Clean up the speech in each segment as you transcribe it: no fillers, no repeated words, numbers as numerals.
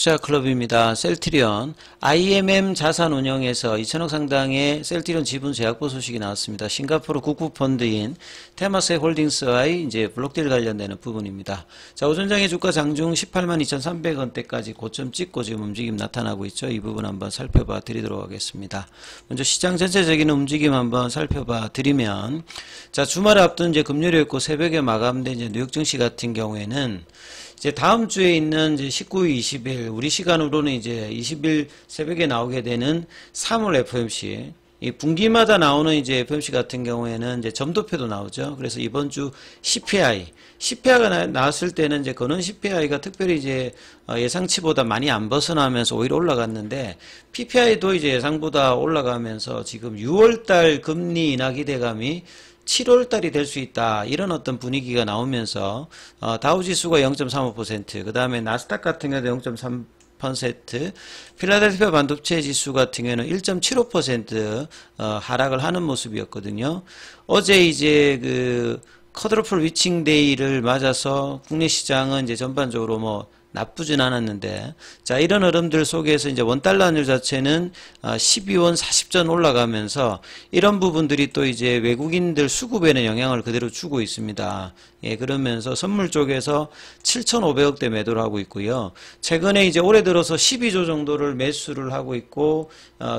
투자클럽입니다. 셀트리온 IMM 자산운용에서 2천억 상당의 셀트리온 지분 제약보 소식이 나왔습니다. 싱가포르 국부펀드인 테마섹 홀딩스와의 이제 블록딜 관련되는 부분입니다. 자, 오전장의 주가 장중 182,300원대까지 고점 찍고 지금 움직임 나타나고 있죠. 이 부분 한번 살펴봐 드리도록 하겠습니다. 먼저 시장 전체적인 움직임 한번 살펴봐 드리면, 자, 주말을 앞둔 이제 금요일이었고 새벽에 마감된 이제 뉴욕 증시 같은 경우에는 이제 다음 주에 있는 이제 19일, 20일, 우리 시간으로는 이제 20일 새벽에 나오게 되는 3월 FOMC, 이 분기마다 나오는 이제 FOMC 같은 경우에는 이제 점도표도 나오죠. 그래서 이번 주 CPI가 나왔을 때는 이제 그는 CPI가 특별히 이제 예상치보다 많이 안 벗어나면서 오히려 올라갔는데, PPI도 이제 예상보다 올라가면서 지금 6월달 금리 인하 기대감이 7월달이 될 수 있다, 이런 어떤 분위기가 나오면서 다우지수가 0.35%, 그 다음에 나스닥 같은 경우도 0.3%, 필라델피아 반도체 지수 같은 경우는 1.75% 하락을 하는 모습이었거든요. 어제 이제 그 쿼드러플 위칭 데이를 맞아서 국내 시장은 이제 전반적으로 뭐 나쁘진 않았는데, 자, 이런 흐름들 속에서 이제 원달러 환율 자체는 12원 40전 올라가면서 이런 부분들이 또 이제 외국인들 수급에는 영향을 그대로 주고 있습니다. 예, 그러면서 선물 쪽에서 7,500억대 매도를 하고 있고요. 최근에 이제 올해 들어서 12조 정도를 매수를 하고 있고,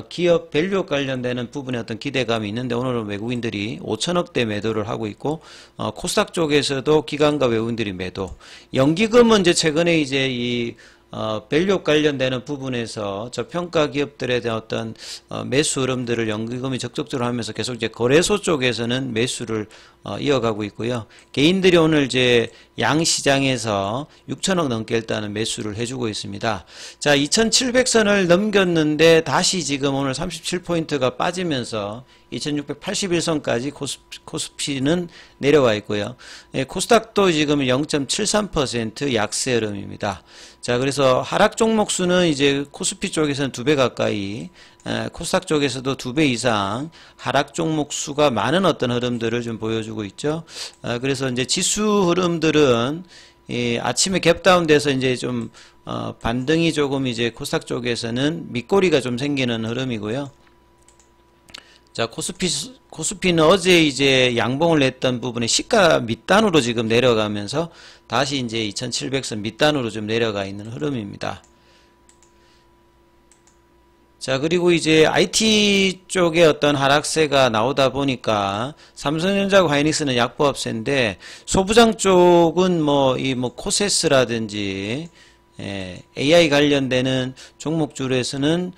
기업 밸류업 관련되는 부분에 어떤 기대감이 있는데, 오늘은 외국인들이 5천억대 매도를 하고 있고, 코스닥 쪽에서도 기관과 외국인들이 매도. 연기금은 이제 최근에 이제 이 밸류업 관련되는 부분에서 저평가 기업들에 대한 어떤 매수 흐름들을 연기금이 적극적으로 하면서 계속 이제 거래소 쪽에서는 매수를 이어가고 있고요. 개인들이 오늘 이제 양시장에서 6천억 넘게 일단은 매수를 해주고 있습니다. 자, 2700선을 넘겼는데 다시 지금 오늘 37포인트가 빠지면서 2681선까지 코스피는 내려와 있고요. 예, 코스닥도 지금 0.73% 약세 흐름입니다. 자, 그래서 하락 종목 수는 이제 코스피 쪽에서는 2배 가까이, 코스닥 쪽에서도 2배 이상 하락 종목 수가 많은 어떤 흐름들을 좀 보여주고 있죠. 그래서 이제 지수 흐름들은 아침에 갭다운 돼서 이제 좀 반등이 조금 이제 코스닥 쪽에서는 밑꼬리가 좀 생기는 흐름이고요. 자, 코스피는 어제 이제 양봉을 냈던 부분에 시가 밑단으로 지금 내려가면서 다시 이제 2700선 밑단으로 좀 내려가 있는 흐름입니다. 자, 그리고 이제 IT 쪽에 어떤 하락세가 나오다 보니까 삼성전자하고 하이닉스는 약보합세인데, 소부장 쪽은 뭐 코세스라든지 AI 관련되는 종목줄에서는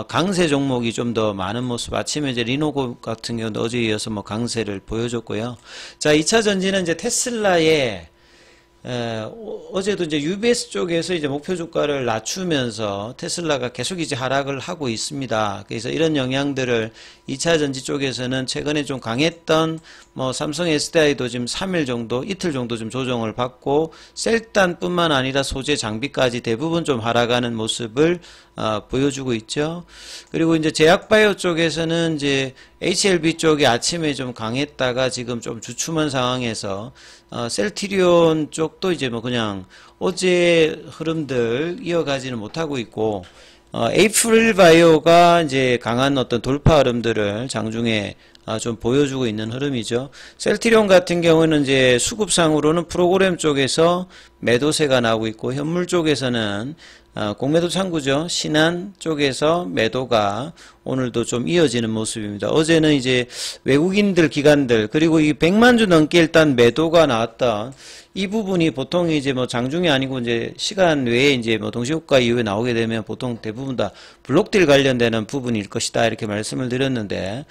강세 종목이 좀 더 많은 모습. 아침에 이제 리노고 같은 경우도 어제 이어서 뭐 강세를 보여줬고요. 자, 2차 전지는 이제 테슬라의 어제도 이제 UBS 쪽에서 이제 목표 주가를 낮추면서 테슬라가 계속 이제 하락을 하고 있습니다. 그래서 이런 영향들을 2차 전지 쪽에서는 최근에 좀 강했던 뭐 삼성 SDI도 지금 3일 정도, 이틀 정도 좀 조정을 받고, 셀단뿐만 아니라 소재 장비까지 대부분 좀 하락하는 모습을 보여주고 있죠. 그리고 이제 제약바이오 쪽에서는 이제 HLB 쪽이 아침에 좀 강했다가 지금 좀 주춤한 상황에서 셀트리온 쪽도 이제 뭐 그냥 어제 흐름들 이어가지는 못하고 있고, 에이프릴바이오가 이제 강한 어떤 돌파 흐름들을 장중에 좀 보여주고 있는 흐름이죠. 셀트리온 같은 경우는 이제 수급상으로는 프로그램 쪽에서 매도세가 나오고 있고, 현물 쪽에서는 공매도 창구죠. 신한 쪽에서 매도가 오늘도 좀 이어지는 모습입니다. 어제는 이제 외국인들, 기관들, 그리고 이 100만 주 넘게 일단 매도가 나왔던 이 부분이 보통 이제 뭐 장중이 아니고 이제 시간 외에 이제 뭐 동시효과 이후에 나오게 되면 보통 대부분 다 블록딜 관련되는 부분일 것이다, 이렇게 말씀을 드렸는데,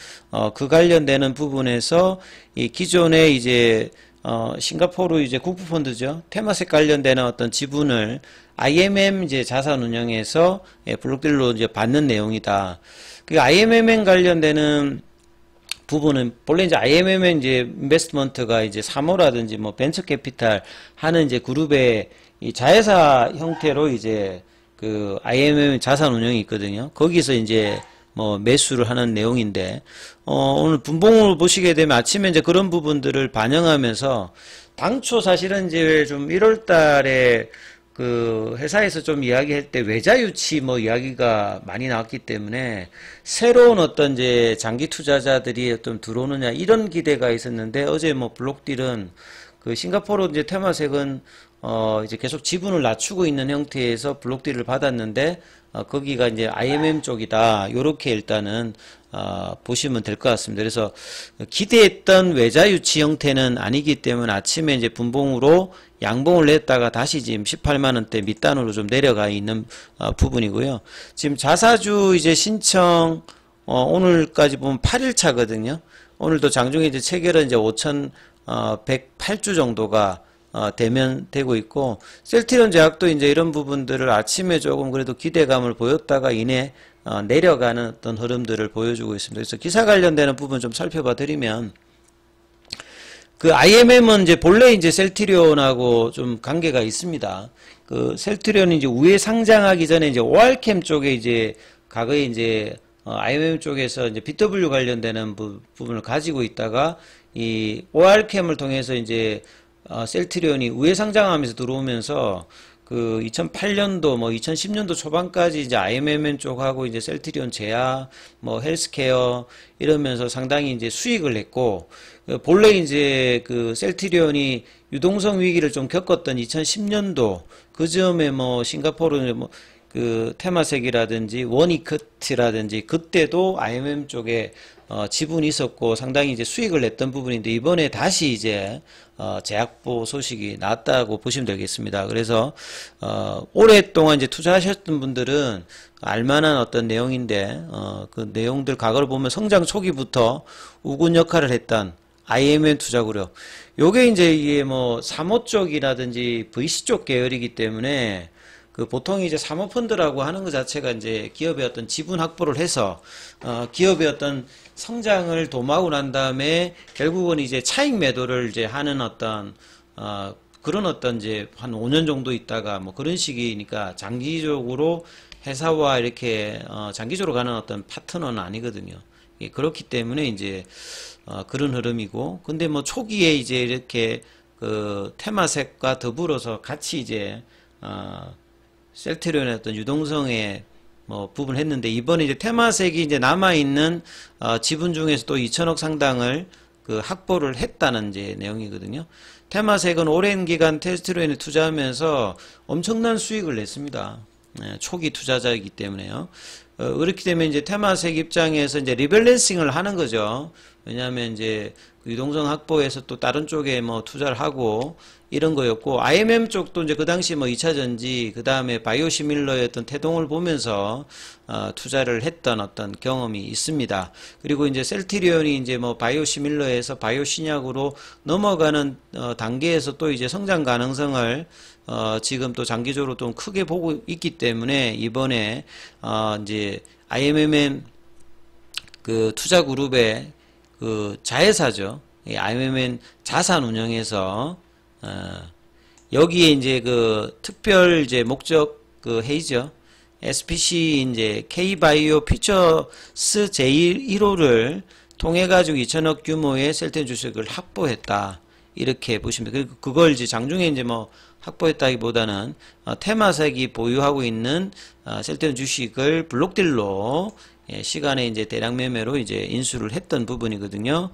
그 관련되는 부분에서 이 기존에 이제 싱가포르 이제 국부펀드죠. 테마섹 관련되는 어떤 지분을 IMM 이제 자산운용에서 블록딜로 이제 받는 내용이다. 그 IMM 관련되는 부분은 본래 이제 IMM의 이제 인베스트먼트가 이제 사모라든지 뭐 벤처 캐피탈 하는 이제 그룹의 이 자회사 형태로 이제 그 IMM 자산 운용이 있거든요. 거기서 이제 뭐 매수를 하는 내용인데, 오늘 분봉을 보시게 되면 아침에 이제 그런 부분들을 반영하면서, 당초 사실은 이제 좀 1월 달에 그 회사에서 좀 이야기할 때 외자 유치 뭐 이야기가 많이 나왔기 때문에 새로운 어떤 이제 장기 투자자들이 좀 들어오느냐 이런 기대가 있었는데 어제 뭐 블록딜은 그 싱가포르 이제 테마색은 이제 계속 지분을 낮추고 있는 형태에서 블록딜을 받았는데 거기가 이제 IMM 쪽이다. 요렇게 일단은 보시면 될 것 같습니다. 그래서 기대했던 외자 유치 형태는 아니기 때문에 아침에 이제 분봉으로 양봉을 냈다가 다시 지금 18만 원대 밑단으로 좀 내려가 있는 부분이고요. 지금 자사주 이제 신청 오늘까지 보면 8일 차거든요. 오늘도 장중에 이제 체결은 이제 5,108주 정도가 되고 있고, 셀트리온 제약도 이제 이런 부분들을 아침에 조금 그래도 기대감을 보였다가 이내 내려가는 어떤 흐름들을 보여주고 있습니다. 그래서 기사 관련되는 부분 좀 살펴봐 드리면, 그 IMM은 이제 본래 이제 셀트리온하고 좀 관계가 있습니다. 그 셀트리온이 이제 우회 상장하기 전에 이제 ORChem 쪽에 이제 과거에 이제 IMM 쪽에서 이제 BW 관련되는 부분을 가지고 있다가 이 ORChem을 통해서 이제 셀트리온이 우회 상장하면서 들어오면서 그 2008년도 뭐 2010년도 초반까지 이제 IMM 쪽하고 이제 셀트리온 제약 뭐 헬스케어 이러면서 상당히 이제 수익을 냈고, 본래 이제 그 셀트리온이 유동성 위기를 좀 겪었던 2010년도 그 즈음에 뭐 싱가포르 뭐 그 테마색이라든지 원이커트라든지 그때도 IMM 쪽에 지분이 있었고 상당히 이제 수익을 냈던 부분인데, 이번에 다시 이제 제약보 소식이 나왔다고 보시면 되겠습니다. 그래서 오랫동안 이제 투자하셨던 분들은 알만한 어떤 내용인데, 그 내용들 과거를 보면 성장 초기부터 우군 역할을 했던 IMM 투자그룹, 요게 이제 이게 뭐 사모 쪽이라든지 VC 쪽 계열이기 때문에 그 보통 이제 사모펀드라고 하는 것 자체가 이제 기업의 어떤 지분 확보를 해서 기업의 어떤 성장을 도모하고 난 다음에 결국은 이제 차익 매도를 이제 하는 어떤 그런 어떤 이제 한 5년 정도 있다가 뭐 그런 시기니까 장기적으로 회사와 이렇게 장기적으로 가는 어떤 파트너는 아니거든요. 예, 그렇기 때문에 이제 그런 흐름이고, 근데 뭐 초기에 이제 이렇게 그 테마색과 더불어서 같이 이제 셀트리온의 어떤 유동성에 뭐 부분 했는데, 이번에 이제 테마색이 이제 남아있는 지분 중에서 또 2천억 상당을 그 확보를 했다는 이제 내용이거든요. 테마색은 오랜 기간 셀트리온에 투자하면서 엄청난 수익을 냈습니다. 초기 투자자이기 때문에요. 그렇기 때문에 이제 테마색 입장에서 이제 리밸런싱을 하는 거죠. 왜냐하면 이제 유동성 확보에서 또 다른 쪽에 뭐 투자를 하고 이런 거였고, IMM 쪽도 이제 그 당시 뭐 2차 전지, 그 다음에 바이오시밀러의 어떤 태동을 보면서 투자를 했던 어떤 경험이 있습니다. 그리고 이제 셀트리온이 이제 뭐 바이오시밀러에서 바이오신약으로 넘어가는 단계에서 또 이제 성장 가능성을 지금 또 장기적으로 좀 크게 보고 있기 때문에, 이번에 이제 IMM 그 투자 그룹의 그 자회사죠. IMM 자산 운영에서 여기에 이제 그 특별 이제 목적 그 회의죠. SPC 이제 K바이오 퓨처스 제1호를 통해 가지고 2천억 규모의 셀트리온 주식을 확보했다. 이렇게 보시면 돼요. 그걸 이제 장중에 이제 뭐 확보했다기보다는 테마색이 보유하고 있는 셀트리온 주식을 블록딜로 시간에 이제 대량 매매로 이제 인수를 했던 부분이거든요.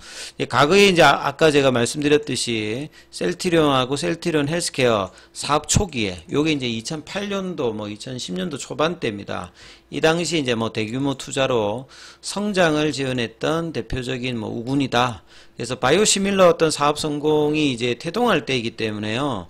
과거에 이제 아까 제가 말씀드렸듯이 셀트리온하고 셀트리온 헬스케어 사업 초기에, 요게 이제 2008년도 뭐 2010년도 초반대입니다. 이 당시 이제 뭐 대규모 투자로 성장을 지원했던 대표적인 뭐 우군이다. 그래서 바이오시밀러 어떤 사업 성공이 이제 태동할 때이기 때문에요.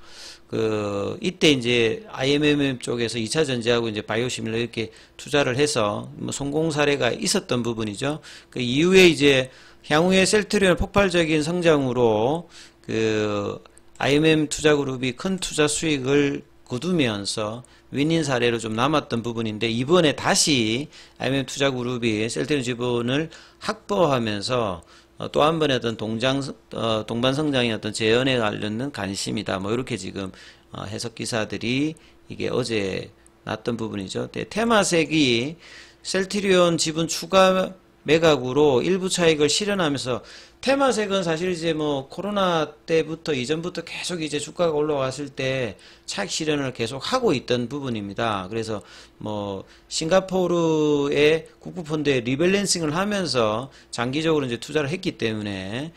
이때 이제 IMM 쪽에서 2차 전지하고 이제 바이오시밀러 이렇게 투자를 해서 뭐 성공 사례가 있었던 부분이죠. 그 이후에 이제 향후에 셀트리온 폭발적인 성장으로 그 IMM 투자그룹이 큰 투자 수익을 거두면서 윈윈 사례로 좀 남았던 부분인데, 이번에 다시 IMM 투자그룹이 셀트리온 지분을 확보하면서 또 한 번의 어떤 동반 성장의 어떤 재현에 관련된 관심이다. 뭐 이렇게 지금 해석 기사들이 이게 어제 났던 부분이죠. 테마색이 셀트리온 지분 추가 매각으로 일부 차익을 실현하면서 테마색은 사실 이제 뭐 코로나 때부터 이전부터 계속 이제 주가가 올라왔을 때 차익 실현을 계속 하고 있던 부분입니다. 그래서 뭐 싱가포르의 국부펀드에 리밸런싱을 하면서 장기적으로 이제 투자를 했기 때문에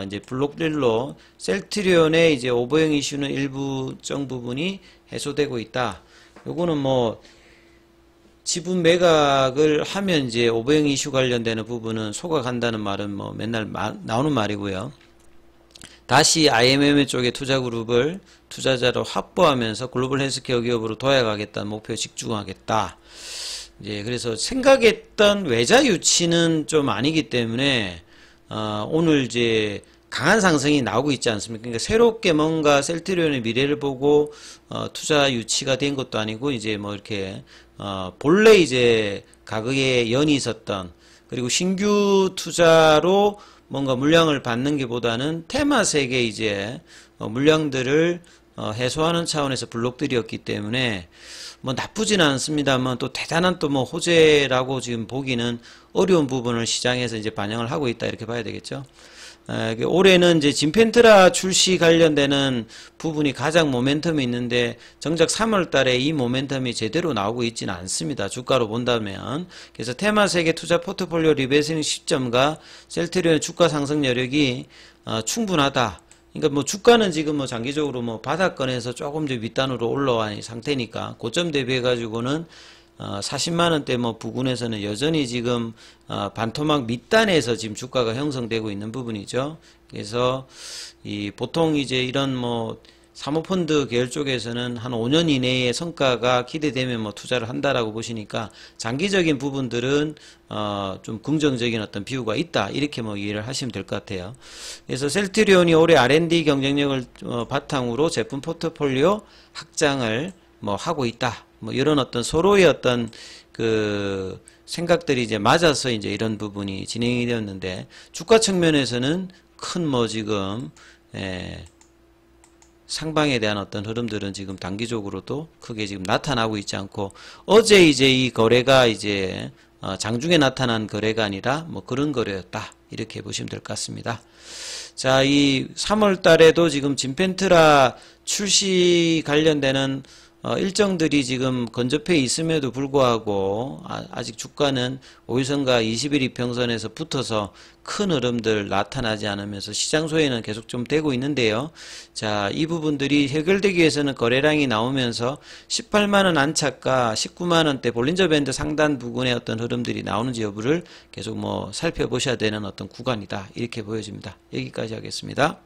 이제 블록딜로 셀트리온의 이제 오버행 이슈는 일부정 부분이 해소되고 있다. 요거는 뭐 지분 매각을 하면 이제 오버행 이슈 관련되는 부분은 소각한다는 말은 뭐 맨날 나오는 말이고요. 다시 IMM 쪽의 투자그룹을 투자자로 확보하면서 글로벌 헬스케어 기업으로 도약하겠다는 목표에 집중하겠다. 이제 그래서 생각했던 외자 유치는 좀 아니기 때문에 오늘 이제 강한 상승이 나오고 있지 않습니까? 그러니까 새롭게 뭔가 셀트리온의 미래를 보고 투자 유치가 된 것도 아니고 이제 뭐 이렇게 본래 이제 가격에 연이 있었던 그리고 신규 투자로 뭔가 물량을 받는 게 보다는 테마색의 이제 물량들을 해소하는 차원에서 블록들이었기 때문에 뭐 나쁘지는 않습니다만 또 대단한 또 뭐 호재라고 지금 보기는 어려운 부분을 시장에서 이제 반영을 하고 있다 이렇게 봐야 되겠죠. 올해는 이제 진펜트라 출시 관련되는 부분이 가장 모멘텀이 있는데 정작 3월 달에 이 모멘텀이 제대로 나오고 있지는 않습니다. 주가로 본다면. 그래서 테마색의 투자 포트폴리오 리베이싱 시점과 셀트리온의 주가 상승 여력이 충분하다. 그러니까 뭐 주가는 지금 뭐 장기적으로 뭐 바닥권에서 조금 더 윗단으로 올라와 있는 상태니까 고점 대비해 가지고는 40만원대 뭐 부근에서는 여전히 지금 반토막 밑단에서 지금 주가가 형성되고 있는 부분이죠. 그래서 이 보통 이제 이런 뭐 사모펀드 계열 쪽에서는 한 5년 이내의 성과가 기대되면 뭐 투자를 한다라고 보시니까 장기적인 부분들은 좀 긍정적인 어떤 비유가 있다 이렇게 뭐 이해를 하시면 될 것 같아요. 그래서 셀트리온이 올해 R&D 경쟁력을 바탕으로 제품 포트폴리오 확장을 뭐 하고 있다. 뭐 이런 어떤 서로의 어떤 그 생각들이 이제 맞아서 이제 이런 부분이 진행이 되었는데 주가 측면에서는 큰 뭐 지금 상방에 대한 어떤 흐름들은 지금 단기적으로도 크게 지금 나타나고 있지 않고 어제 이제 이 거래가 이제 장중에 나타난 거래가 아니라 뭐 그런 거래였다 이렇게 보시면 될 것 같습니다. 자, 이 3월 달에도 지금 진펜트라 출시 관련되는 일정들이 지금 근접해 있음에도 불구하고 아직 주가는 5일선과 20일 이평선에서 붙어서 큰 흐름들 나타나지 않으면서 시장 소외는 계속 좀 되고 있는데요. 자, 이 부분들이 해결되기 위해서는 거래량이 나오면서 18만원 안착과 19만원대 볼린저 밴드 상단 부근의 어떤 흐름들이 나오는지 여부를 계속 뭐 살펴보셔야 되는 어떤 구간이다 이렇게 보여집니다. 여기까지 하겠습니다.